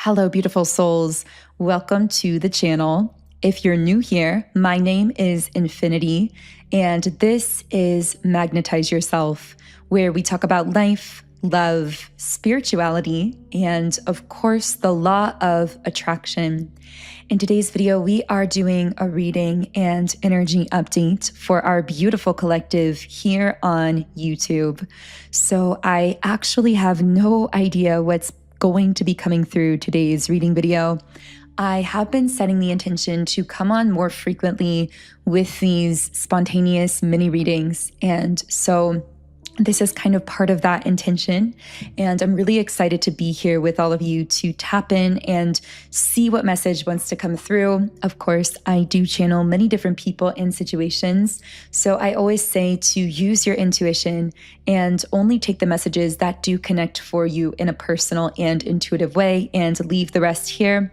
Hello, beautiful souls. Welcome to the channel. If you're new here, my name is Infinity, and this is Magnetize Yourself, where we talk about life, love, spirituality, and of course, the law of attraction. In today's video, we are doing a reading and energy update for our beautiful collective here on YouTube. So I actually have no idea what's going to be coming through today's reading video. I have been setting the intention to come on more frequently with these spontaneous mini readings. And so this is kind of part of that intention. And I'm really excited to be here with all of you to tap in and see what message wants to come through. Of course, I do channel many different people and situations. So I always say to use your intuition and only take the messages that do connect for you in a personal and intuitive way and leave the rest here.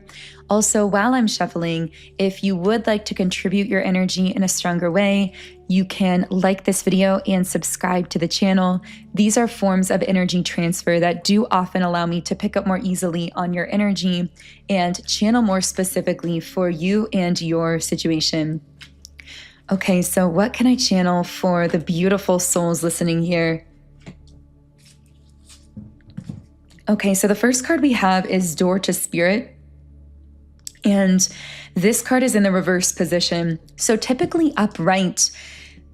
Also, while I'm shuffling, if you would like to contribute your energy in a stronger way, you can like this video and subscribe to the channel. These are forms of energy transfer that do often allow me to pick up more easily on your energy and channel more specifically for you and your situation. Okay, so what can I channel for the beautiful souls listening here? Okay, so the first card we have is Door to Spirit. And this card is in the reverse position. So typically upright,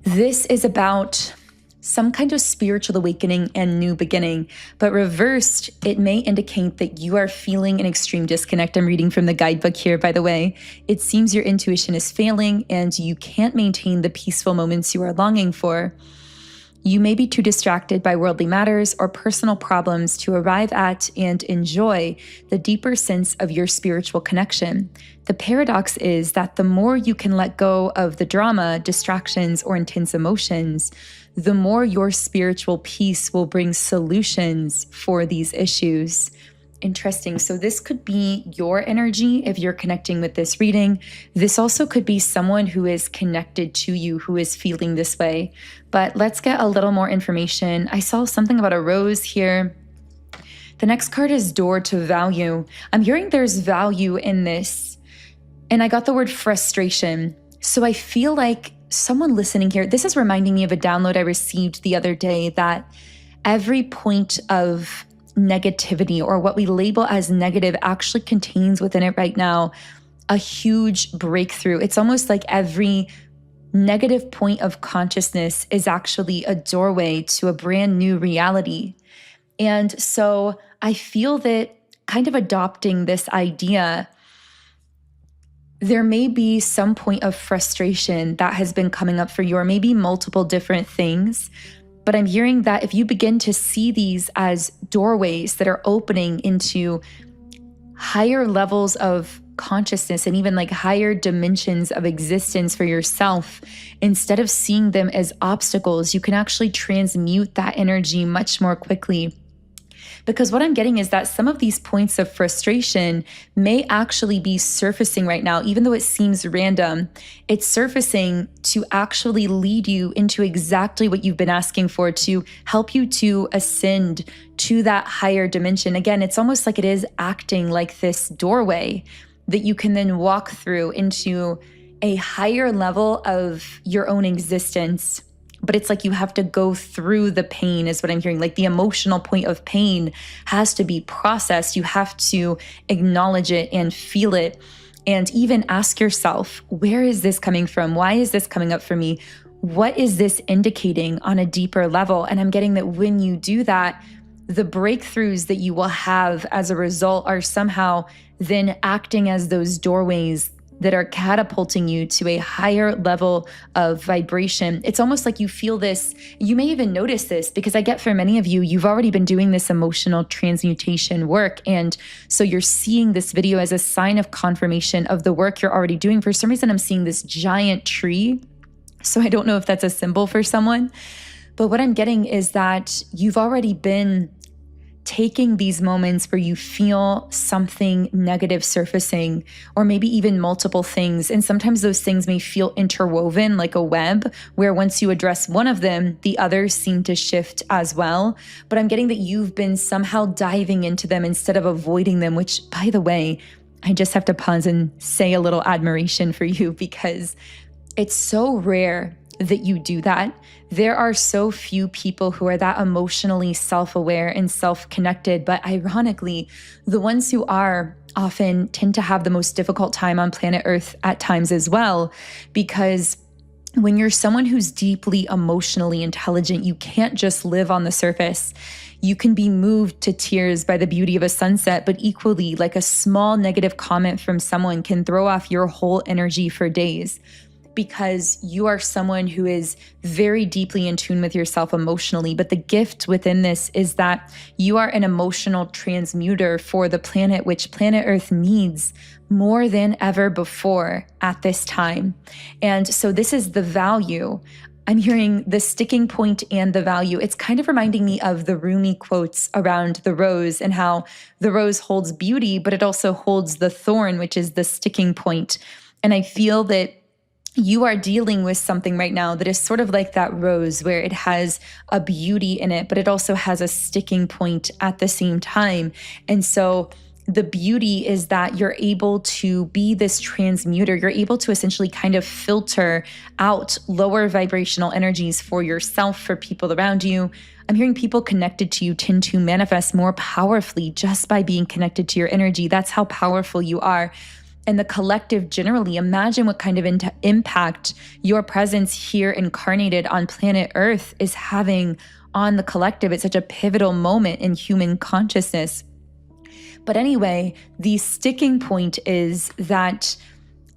this is about some kind of spiritual awakening and new beginning. But reversed, it may indicate that you are feeling an extreme disconnect. I'm reading from the guidebook here, by the way. It seems your intuition is failing and you can't maintain the peaceful moments you are longing for. You may be too distracted by worldly matters or personal problems to arrive at and enjoy the deeper sense of your spiritual connection. The paradox is that the more you can let go of the drama, distractions, or intense emotions, the more your spiritual peace will bring solutions for these issues. Interesting. So this could be your energy if you're connecting with this reading. This also could be someone who is connected to you who is feeling this way. But let's get a little more information. I saw something about a rose here. The next card is Door to Value. I'm hearing there's value in this. And I got the word frustration. So I feel like someone listening here, this is reminding me of a download I received the other day that every point of negativity or what we label as negative actually contains within it right now a huge breakthrough. It's almost like every negative point of consciousness is actually a doorway to a brand new reality. And so I feel that kind of adopting this idea, there may be some point of frustration that has been coming up for you, or maybe multiple different things. But I'm hearing that if you begin to see these as doorways that are opening into higher levels of consciousness and even like higher dimensions of existence for yourself, instead of seeing them as obstacles, you can actually transmute that energy much more quickly. Because what I'm getting is that some of these points of frustration may actually be surfacing right now, even though it seems random. It's surfacing to actually lead you into exactly what you've been asking for, to help you to ascend to that higher dimension. Again, it's almost like it is acting like this doorway that you can then walk through into a higher level of your own existence. But it's like you have to go through the pain is what I'm hearing. Like the emotional point of pain has to be processed. You have to acknowledge it and feel it and even ask yourself, where is this coming from? Why is this coming up for me? What is this indicating on a deeper level? And I'm getting that when you do that, the breakthroughs that you will have as a result are somehow then acting as those doorways that are catapulting you to a higher level of vibration. It's almost like you feel this, you may even notice this, because I get for many of you, you've already been doing this emotional transmutation work. And so you're seeing this video as a sign of confirmation of the work you're already doing. For some reason, I'm seeing this giant tree. So I don't know if that's a symbol for someone, but what I'm getting is that you've already been taking these moments where you feel something negative surfacing, or maybe even multiple things. And sometimes those things may feel interwoven like a web, where once you address one of them, the others seem to shift as well. But I'm getting that you've been somehow diving into them instead of avoiding them, which, by the way, I just have to pause and say a little admiration for you, because it's so rare that you do that. There are so few people who are that emotionally self-aware and self-connected, but ironically, the ones who are often tend to have the most difficult time on planet Earth at times as well, because when you're someone who's deeply emotionally intelligent, you can't just live on the surface. You can be moved to tears by the beauty of a sunset, but equally, like a small negative comment from someone can throw off your whole energy for days, because you are someone who is very deeply in tune with yourself emotionally. But the gift within this is that you are an emotional transmuter for the planet, which planet Earth needs more than ever before at this time. And so this is the value. I'm hearing the sticking point and the value. It's kind of reminding me of the Rumi quotes around the rose, and how the rose holds beauty, but it also holds the thorn, which is the sticking point. And I feel that you are dealing with something right now that is sort of like that rose, where it has a beauty in it, but it also has a sticking point at the same time. And so the beauty is that you're able to be this transmuter. You're able to essentially kind of filter out lower vibrational energies for yourself, for people around you. I'm hearing people connected to you tend to manifest more powerfully just by being connected to your energy. That's how powerful you are. And the collective generally, imagine what kind of impact your presence here incarnated on planet Earth is having on the collective. It's such a pivotal moment in human consciousness. But anyway, the sticking point is that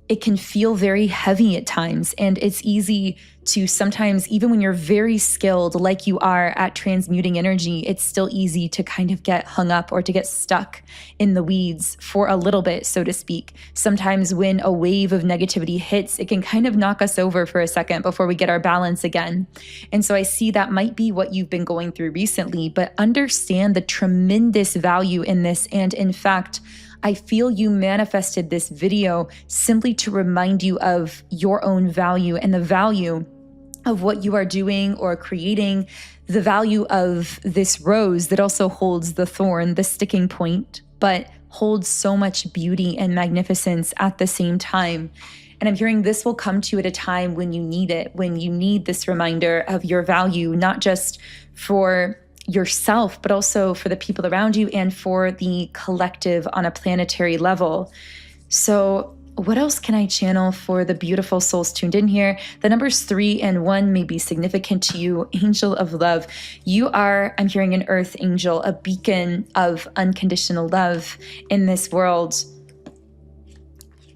it can feel very heavy at times, and it's easy to sometimes, even when you're very skilled like you are at transmuting energy, it's still easy to kind of get hung up or to get stuck in the weeds for a little bit, so to speak. Sometimes when a wave of negativity hits, it can kind of knock us over for a second before we get our balance again. And so I see that might be what you've been going through recently, but understand the tremendous value in this. And in fact, I feel you manifested this video simply to remind you of your own value and the value of what you are doing or creating, the value of this rose that also holds the thorn, the sticking point, but holds so much beauty and magnificence at the same time. And I'm hearing this will come to you at a time when you need it, when you need this reminder of your value, not just for yourself, but also for the people around you and for the collective on a planetary level. So what else can I channel for the beautiful souls tuned in here? The numbers 3 and 1 may be significant to you. Angel of love. You are, I'm hearing, an earth angel, a beacon of unconditional love in this world.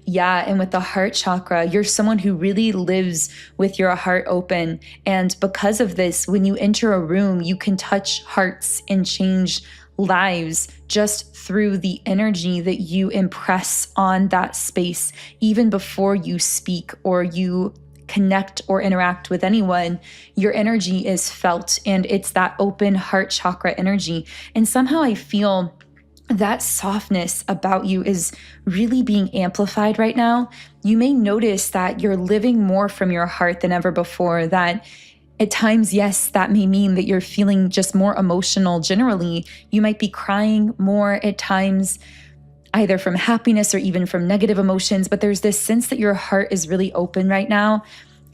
Yeah, and with the heart chakra, you're someone who really lives with your heart open. And because of this, when you enter a room, you can touch hearts and change lives just through the energy that you impress on that space, even before you speak or you connect or interact with anyone. Your energy is felt, and it's that open heart chakra energy. And somehow I feel that softness about you is really being amplified right now. You may notice that you're living more from your heart than ever before, that at times, yes, that may mean that you're feeling just more emotional generally. You might be crying more at times, either from happiness or even from negative emotions, but there's this sense that your heart is really open right now.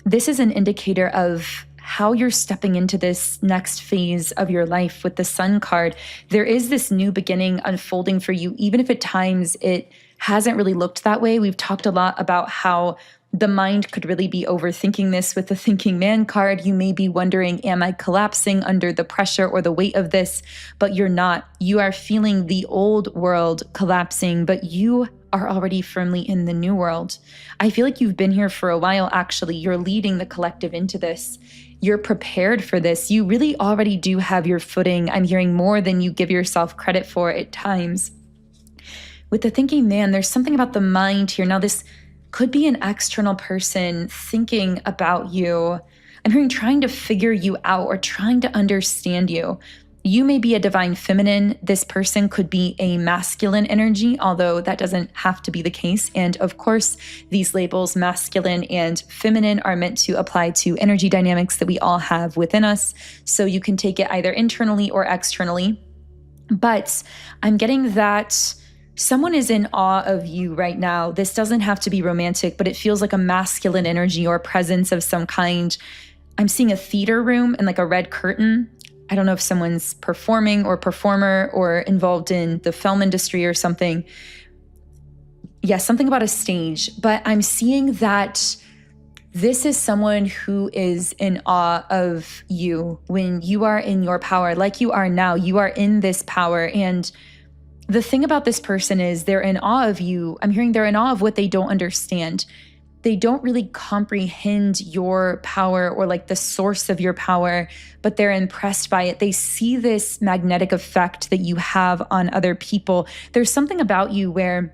This is an indicator of how you're stepping into this next phase of your life with the Sun card. There is this new beginning unfolding for you, even if at times it hasn't really looked that way. We've talked a lot about how the mind could really be overthinking this with the Thinking Man card. You may be wondering, am I collapsing under the pressure or the weight of this? But you're not. You are feeling the old world collapsing, but you are already firmly in the new world. I feel like you've been here for a while, actually. You're leading the collective into this. You're prepared for this. You really already do have your footing. I'm hearing more than you give yourself credit for at times. With the Thinking Man, there's something about the mind here. Now, this could be an external person thinking about you. I'm hearing trying to figure you out or trying to understand you. You may be a divine feminine. This person could be a masculine energy, although that doesn't have to be the case. And of course, these labels, masculine and feminine, are meant to apply to energy dynamics that we all have within us. So you can take it either internally or externally. But I'm getting that someone is in awe of you right now. This doesn't have to be romantic, but it feels like a masculine energy or presence of some kind. I'm seeing a theater room and like a red curtain. I don't know if someone's performing or performer or involved in the film industry or something. Yeah, something about a stage. But I'm seeing that this is someone who is in awe of you when you are in your power, like you are now. You are in this power. And the thing about this person is they're in awe of you. I'm hearing they're in awe of what they don't understand. They don't really comprehend your power or like the source of your power, but they're impressed by it. They see this magnetic effect that you have on other people. There's something about you where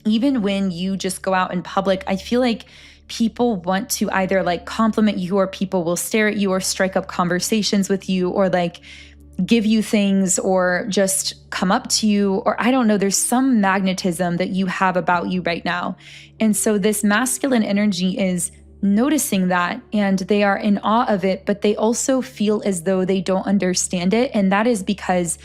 even when you just go out in public, I feel like people want to either like compliment you, or people will stare at you or strike up conversations with you, or like give you things, or just come up to you, or I don't know, there's some magnetism that you have about you right now. And so this masculine energy is noticing that, and they are in awe of it, but they also feel as though they don't understand it. And that is because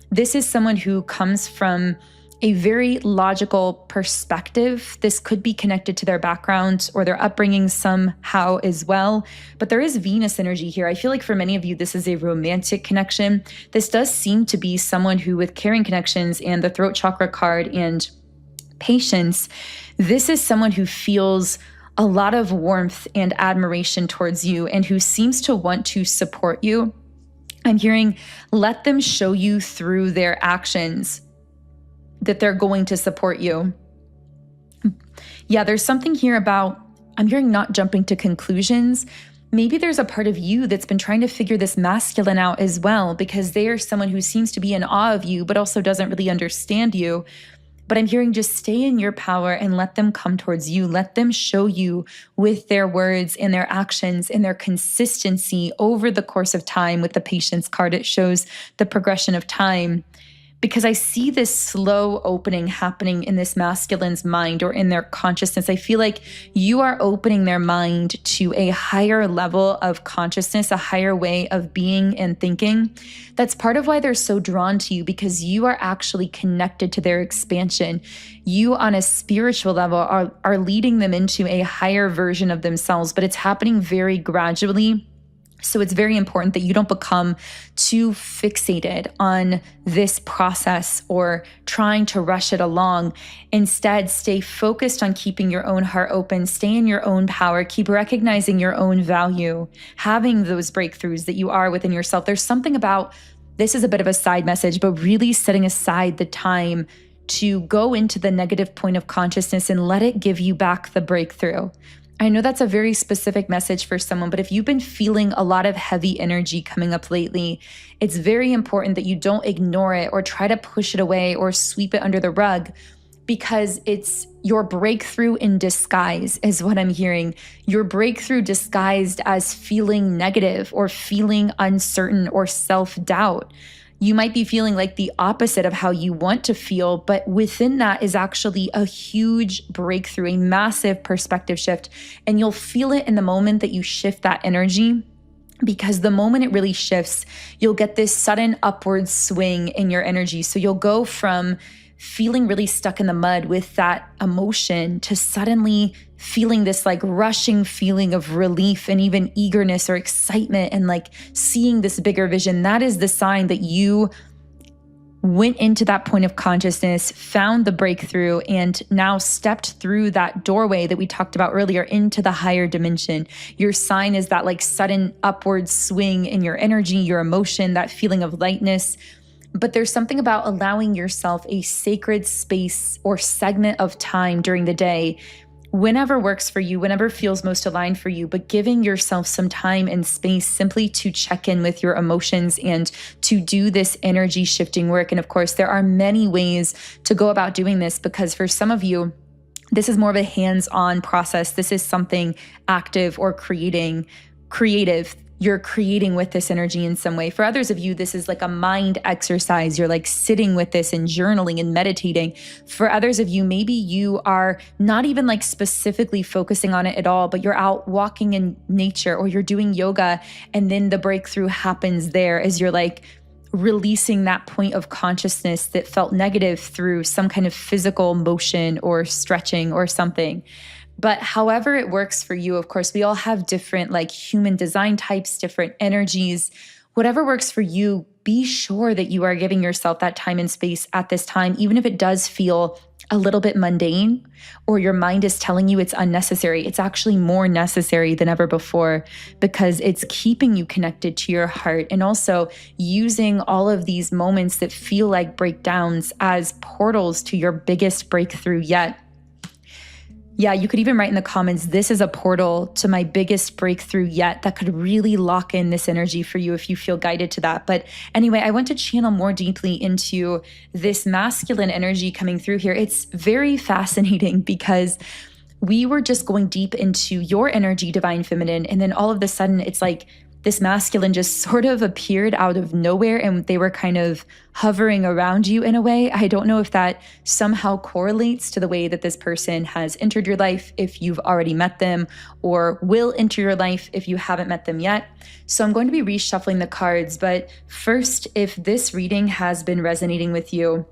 this is someone who comes from a very logical perspective. This could be connected to their background or their upbringing somehow as well. But there is Venus energy here. I feel like for many of you, this is a romantic connection. This does seem to be someone who, with caring connections and the throat chakra card and patience, this is someone who feels a lot of warmth and admiration towards you and who seems to want to support you. I'm hearing, let them show you through their actions that they're going to support you. Yeah, there's something here about, I'm hearing not jumping to conclusions. Maybe there's a part of you that's been trying to figure this masculine out as well, because they are someone who seems to be in awe of you, but also doesn't really understand you. But I'm hearing just stay in your power and let them come towards you. Let them show you with their words and their actions and their consistency over the course of time. With the patience card, it shows the progression of time. Because I see this slow opening happening in this masculine's mind or in their consciousness. I feel like you are opening their mind to a higher level of consciousness, a higher way of being and thinking. That's part of why they're so drawn to you, because you are actually connected to their expansion. You, on a spiritual level, are leading them into a higher version of themselves, but it's happening very gradually. So it's very important that you don't become too fixated on this process or trying to rush it along. Instead, stay focused on keeping your own heart open, stay in your own power, keep recognizing your own value, having those breakthroughs that you are within yourself. There's something about, this is a bit of a side message, but really setting aside the time to go into the negative point of consciousness and let it give you back the breakthrough. I know that's a very specific message for someone, but if you've been feeling a lot of heavy energy coming up lately, it's very important that you don't ignore it or try to push it away or sweep it under the rug, because it's your breakthrough in disguise is what I'm hearing. Your breakthrough disguised as feeling negative or feeling uncertain or self-doubt. You might be feeling like the opposite of how you want to feel, but within that is actually a huge breakthrough, a massive perspective shift. And you'll feel it in the moment that you shift that energy, because the moment it really shifts, you'll get this sudden upward swing in your energy. So you'll go from feeling really stuck in the mud with that emotion to suddenly feeling this like rushing feeling of relief and even eagerness or excitement and like seeing this bigger vision. That is the sign that you went into that point of consciousness, found the breakthrough, and now stepped through that doorway that we talked about earlier into the higher dimension. Your sign is that like sudden upward swing in your energy, your emotion, that feeling of lightness. But there's something about allowing yourself a sacred space or segment of time during the day, whenever works for you, whenever feels most aligned for you, but giving yourself some time and space simply to check in with your emotions and to do this energy shifting work. And of course, there are many ways to go about doing this, because for some of you, this is more of a hands-on process. This is something active or creative. you're creating with this energy in some way. For others of you, this is like a mind exercise. You're like sitting with this and journaling and meditating. For others of you, maybe you are not even like specifically focusing on it at all, but you're out walking in nature or you're doing yoga, and then the breakthrough happens there as you're like releasing that point of consciousness that felt negative through some kind of physical motion or stretching or something. But however it works for you, of course, we all have different like human design types, different energies. Whatever works for you, be sure that you are giving yourself that time and space at this time, even if it does feel a little bit mundane or your mind is telling you it's unnecessary. It's actually more necessary than ever before because it's keeping you connected to your heart and also using all of these moments that feel like breakdowns as portals to your biggest breakthrough yet. Yeah, you could even write in the comments, this is a portal to my biggest breakthrough yet. That could really lock in this energy for you if you feel guided to that. But anyway, I want to channel more deeply into this masculine energy coming through here. It's very fascinating because we were just going deep into your energy, divine feminine, and then all of a sudden it's like this masculine just sort of appeared out of nowhere and they were kind of hovering around you in a way. I don't know if that somehow correlates to the way that this person has entered your life if you've already met them or will enter your life if you haven't met them yet. So I'm going to be reshuffling the cards. But first, if this reading has been resonating with you,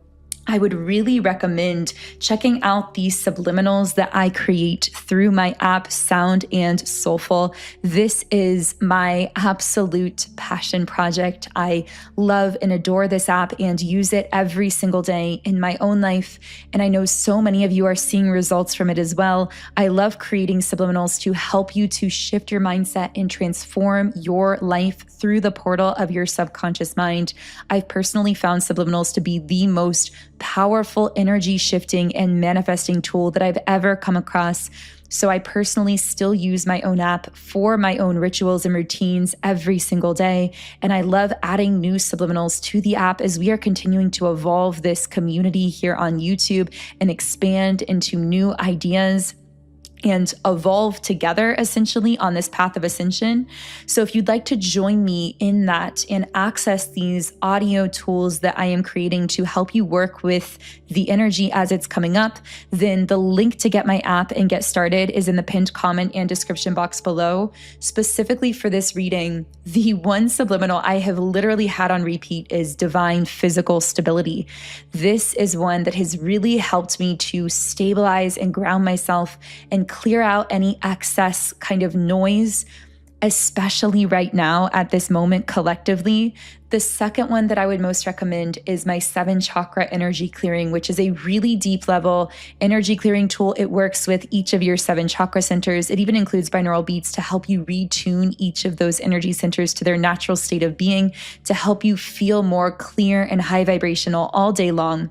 I would really recommend checking out the subliminals that I create through my app, Sound and Soulful. This is my absolute passion project. I love and adore this app and use it every single day in my own life. And I know so many of you are seeing results from it as well. I love creating subliminals to help you to shift your mindset and transform your life through the portal of your subconscious mind. I've personally found subliminals to be the most powerful energy shifting and manifesting tool that I've ever come across. So I personally still use my own app for my own rituals and routines every single day. And I love adding new subliminals to the app as we are continuing to evolve this community here on YouTube and expand into new ideas and evolve together essentially on this path of ascension. So if you'd like to join me in that and access these audio tools that I am creating to help you work with the energy as it's coming up, then the link to get my app and get started is in the pinned comment and description box below. Specifically for this reading, the one subliminal I have literally had on repeat is divine physical stability. This is one that has really helped me to stabilize and ground myself and clear out any excess kind of noise, especially right now at this moment collectively. The second one that I would most recommend is my 7 chakra energy clearing, which is a really deep level energy clearing tool. It works with each of your 7 chakra centers. It even includes binaural beats to help you retune each of those energy centers to their natural state of being, to help you feel more clear and high vibrational all day long.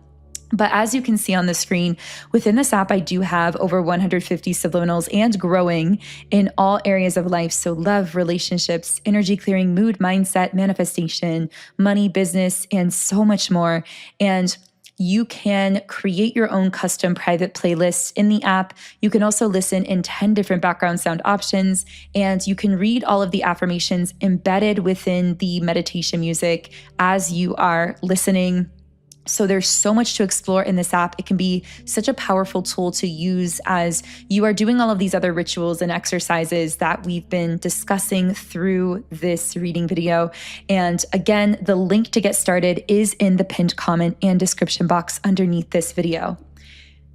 But as you can see on the screen, within this app, I do have over 150 subliminals and growing in all areas of life. So love, relationships, energy clearing, mood, mindset, manifestation, money, business, and so much more. And you can create your own custom private playlists in the app. You can also listen in 10 different background sound options, and you can read all of the affirmations embedded within the meditation music as you are listening. So there's so much to explore in this app. It can be such a powerful tool to use as you are doing all of these other rituals and exercises that we've been discussing through this reading video. And again, the link to get started is in the pinned comment and description box underneath this video.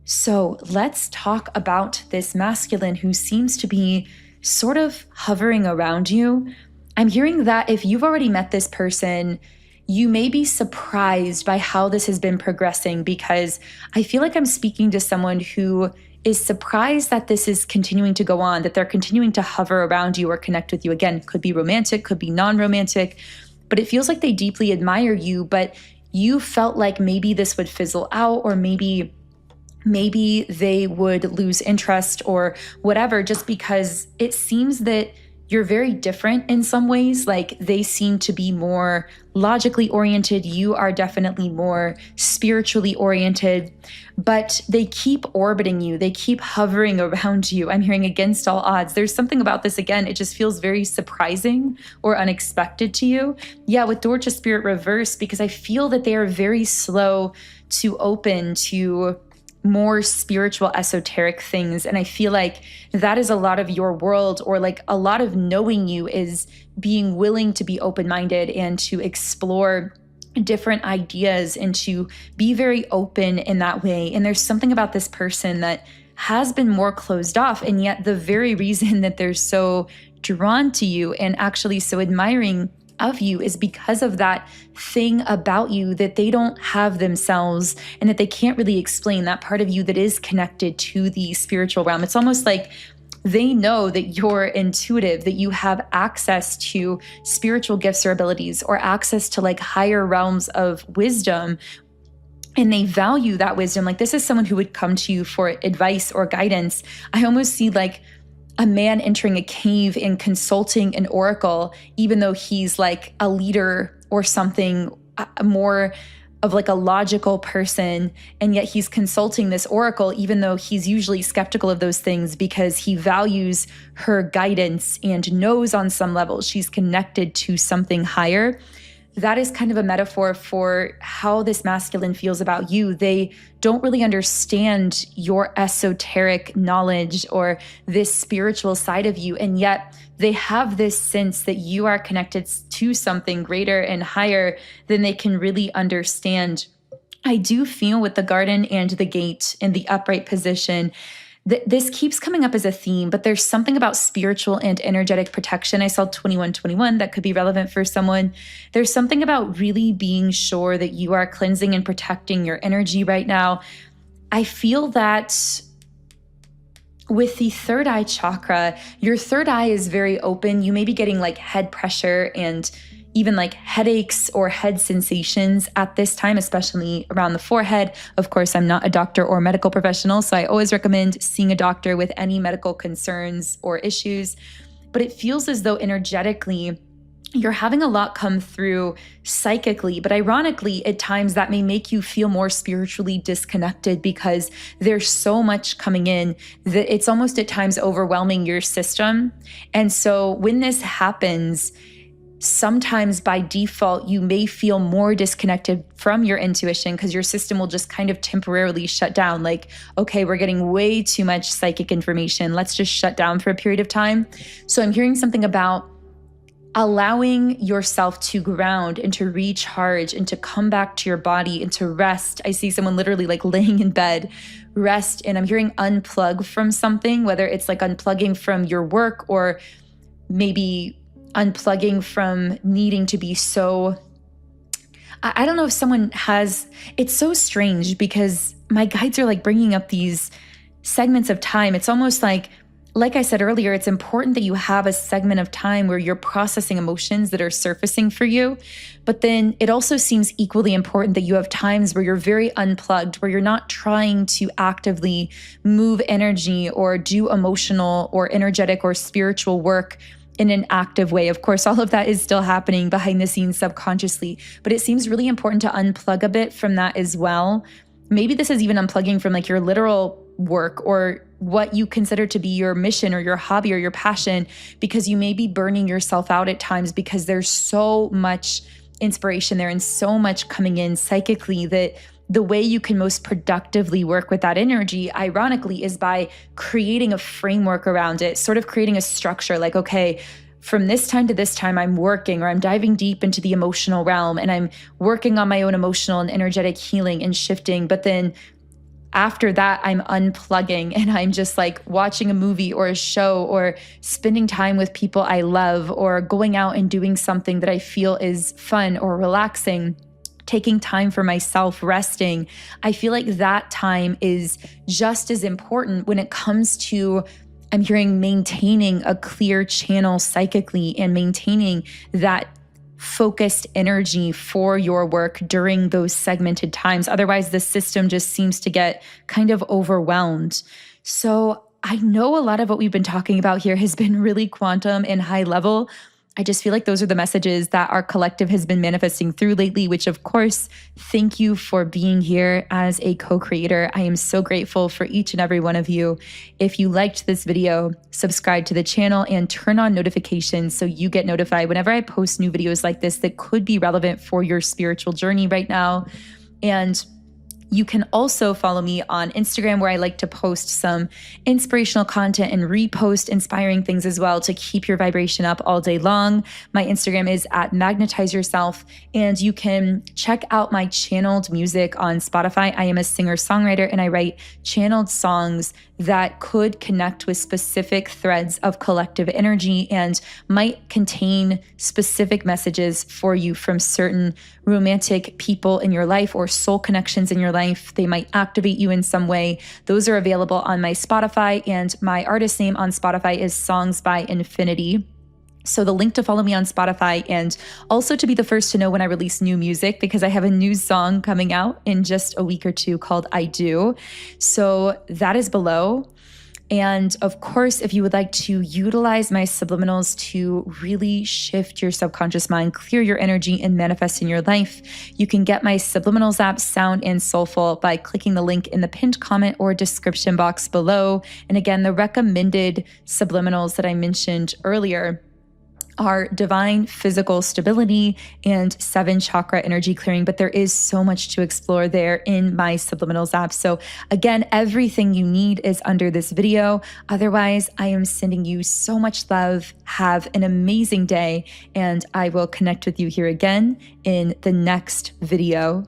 So let's talk about this masculine who seems to be sort of hovering around you. I'm hearing that if you've already met this person, you may be surprised by how this has been progressing, because I feel like I'm speaking to someone who is surprised that this is continuing to go on, that they're continuing to hover around you or connect with you. Again, could be romantic, could be non-romantic, but it feels like they deeply admire you, but you felt like maybe this would fizzle out, or maybe they would lose interest or whatever, just because it seems that you're very different in some ways. Like they seem to be more logically oriented. You are definitely more spiritually oriented, but they keep orbiting you. They keep hovering around you. I'm hearing against all odds. There's something about this, again, it just feels very surprising or unexpected to you. Yeah, with Door to Spirit reverse, because I feel that they are very slow to open to more spiritual, esoteric things. And I feel like that is a lot of your world, or like a lot of knowing you is being willing to be open-minded and to explore different ideas and to be very open in that way. And there's something about this person that has been more closed off. And yet the very reason that they're so drawn to you and actually so admiring of you is because of that thing about you that they don't have themselves and that they can't really explain, that part of you that is connected to the spiritual realm. It's almost like they know that you're intuitive, that you have access to spiritual gifts or abilities or access to like higher realms of wisdom. And they value that wisdom. Like this is someone who would come to you for advice or guidance. I almost see like a man entering a cave and consulting an oracle, even though he's like a leader or something, more of like a logical person. And yet he's consulting this oracle, even though he's usually skeptical of those things because he values her guidance and knows on some level she's connected to something higher. That is kind of a metaphor for how this masculine feels about you. They don't really understand your esoteric knowledge or this spiritual side of you. And yet they have this sense that you are connected to something greater and higher than they can really understand. I do feel with the garden and the gate in the upright position, this keeps coming up as a theme, but there's something about spiritual and energetic protection. I saw 2121 that could be relevant for someone. There's something about really being sure that you are cleansing and protecting your energy right now. I feel that with the third eye chakra, your third eye is very open. You may be getting like head pressure and even like headaches or head sensations at this time, especially around the forehead. Of course, I'm not a doctor or medical professional, so I always recommend seeing a doctor with any medical concerns or issues. But it feels as though energetically, you're having a lot come through psychically, but ironically, at times that may make you feel more spiritually disconnected because there's so much coming in that it's almost at times overwhelming your system. And so when this happens, sometimes by default, you may feel more disconnected from your intuition because your system will just kind of temporarily shut down. Like, okay, we're getting way too much psychic information. Let's just shut down for a period of time. So I'm hearing something about allowing yourself to ground and to recharge and to come back to your body and to rest. I see someone literally like laying in bed, rest. And I'm hearing unplug from something, whether it's like unplugging from your work or maybe unplugging from needing to be so, I don't know if someone has, it's so strange because my guides are like bringing up these segments of time. It's almost like I said earlier, it's important that you have a segment of time where you're processing emotions that are surfacing for you. But then it also seems equally important that you have times where you're very unplugged, where you're not trying to actively move energy or do emotional or energetic or spiritual work in an active way. Of course, all of that is still happening behind the scenes subconsciously, but it seems really important to unplug a bit from that as well. Maybe this is even unplugging from like your literal work or what you consider to be your mission or your hobby or your passion, because you may be burning yourself out at times because there's so much inspiration there and so much coming in psychically that the way you can most productively work with that energy, ironically, is by creating a framework around it, sort of creating a structure like, okay, from this time to this time, I'm working or I'm diving deep into the emotional realm and I'm working on my own emotional and energetic healing and shifting. But then after that, I'm unplugging and I'm just like watching a movie or a show or spending time with people I love or going out and doing something that I feel is fun or relaxing, taking time for myself, resting. I feel like that time is just as important when it comes to, I'm hearing, maintaining a clear channel psychically and maintaining that focused energy for your work during those segmented times. Otherwise, the system just seems to get kind of overwhelmed. So I know a lot of what we've been talking about here has been really quantum and high level. I just feel like those are the messages that our collective has been manifesting through lately, which of course, thank you for being here as a co-creator. I am so grateful for each and every one of you. If you liked this video, subscribe to the channel and turn on notifications so you get notified whenever I post new videos like this that could be relevant for your spiritual journey right now. And you can also follow me on Instagram, where I like to post some inspirational content and repost inspiring things as well to keep your vibration up all day long. My Instagram is @magnetizeyourself, and you can check out my channeled music on Spotify. I am a singer-songwriter, and I write channeled songs that could connect with specific threads of collective energy and might contain specific messages for you from certain romantic people in your life or soul connections in your life. They might activate you in some way. Those are available on my Spotify, and my artist name on Spotify is Songs by Infinity. So the link to follow me on Spotify, and also to be the first to know when I release new music, because I have a new song coming out in just a week or two called I Do. So that is below. And of course, if you would like to utilize my subliminals to really shift your subconscious mind, clear your energy, and manifest in your life, you can get my subliminals app, Sound and Soulful, by clicking the link in the pinned comment or description box below. And again, the recommended subliminals that I mentioned earlier are divine physical stability and 7 chakra energy clearing, but there is so much to explore there in my subliminals app. So again, everything you need is under this video. Otherwise, I am sending you so much love. Have an amazing day, and I will connect with you here again in the next video.